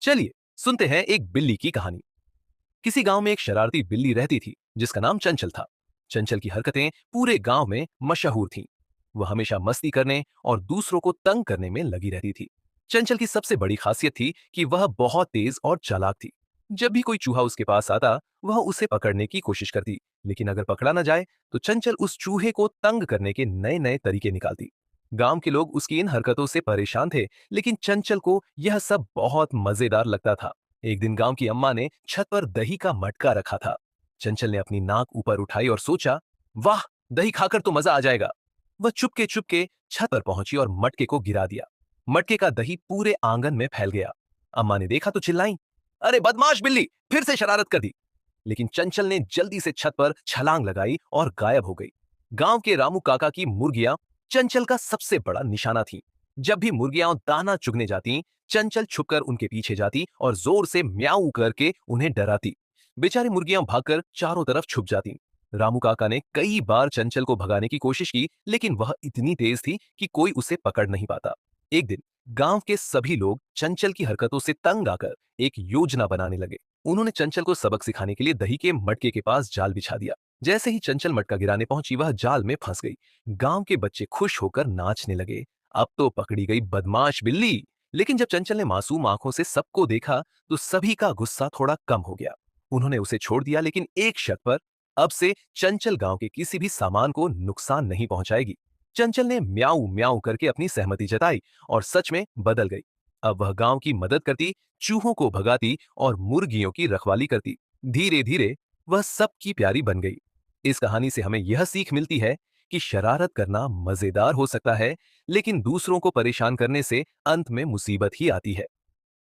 चलिए सुनते हैं एक बिल्ली की कहानी। किसी गांव में एक शरारती बिल्ली रहती थी जिसका नाम चंचल था। चंचल की हरकतें पूरे गांव में मशहूर थीं। वह हमेशा मस्ती करने और दूसरों को तंग करने में लगी रहती थी। चंचल की सबसे बड़ी खासियत थी कि वह बहुत तेज और चालाक थी। जब भी कोई चूहा उसके पास आता, वह उसे पकड़ने की कोशिश करती, लेकिन अगर पकड़ा न जाए तो चंचल उस चूहे को तंग करने के नए नए तरीके निकालती। गांव के लोग उसकी इन हरकतों से परेशान थे, लेकिन चंचल को यह सब बहुत मजेदार लगता था। एक दिन गांव की अम्मा ने छत पर दही का मटका रखा था। चंचल ने अपनी नाक ऊपर उठाई और सोचा, वाह, दही खाकर तो मजा आ जाएगा। वह चुपके चुपके छत पर पहुंची और मटके को गिरा दिया। मटके का दही पूरे आंगन में फैल गया। अम्मा ने देखा तो चिल्लाई, अरे बदमाश बिल्ली, फिर से शरारत कर दी। लेकिन चंचल ने जल्दी से छत पर छलांग लगाई और गायब हो गई। गांव के रामू काका की मुर्गियां चंचल का सबसे बड़ा निशाना थीं। जब भी मुर्गियां दाना चुगने जाती, चंचल छुपकर उनके पीछे जाती और जोर से म्याऊ करके उन्हें डराती। बेचारी मुर्गियां भागकर चारों तरफ छुप जाती। रामू काका ने कई बार चंचल को भगाने की कोशिश की, लेकिन वह इतनी तेज थी कि कोई उसे पकड़ नहीं पाता। एक दिन गांव के सभी लोग चंचल की हरकतों से तंग आकर एक योजना बनाने लगे। उन्होंने चंचल को सबक सिखाने के लिए दही के मटके के पास जाल बिछा दिया। जैसे ही चंचल मटका गिराने पहुंची, वह जाल में फंस गई। गांव के बच्चे खुश होकर नाचने लगे। अब तो पकड़ी गई बदमाश बिल्ली। लेकिन जब चंचल ने मासूम आंखों से सबको देखा, तो सभी का गुस्सा थोड़ा कम हो गया। उन्होंने उसे छोड़ दिया, लेकिन एक शर्त पर, अब से चंचल गांव के किसी भी सामान को नुकसान नहीं पहुंचाएगी। चंचल ने म्याऊ म्याऊ करके अपनी सहमति जताई और सच में बदल गई। अब वह गांव की मदद करती, चूहों को भगाती और मुर्गियों की रखवाली करती। धीरे धीरे वह सबकी प्यारी बन गई। इस कहानी से हमें यह सीख मिलती है कि शरारत करना मजेदार हो सकता है, लेकिन दूसरों को परेशान करने से अंत में मुसीबत ही आती है।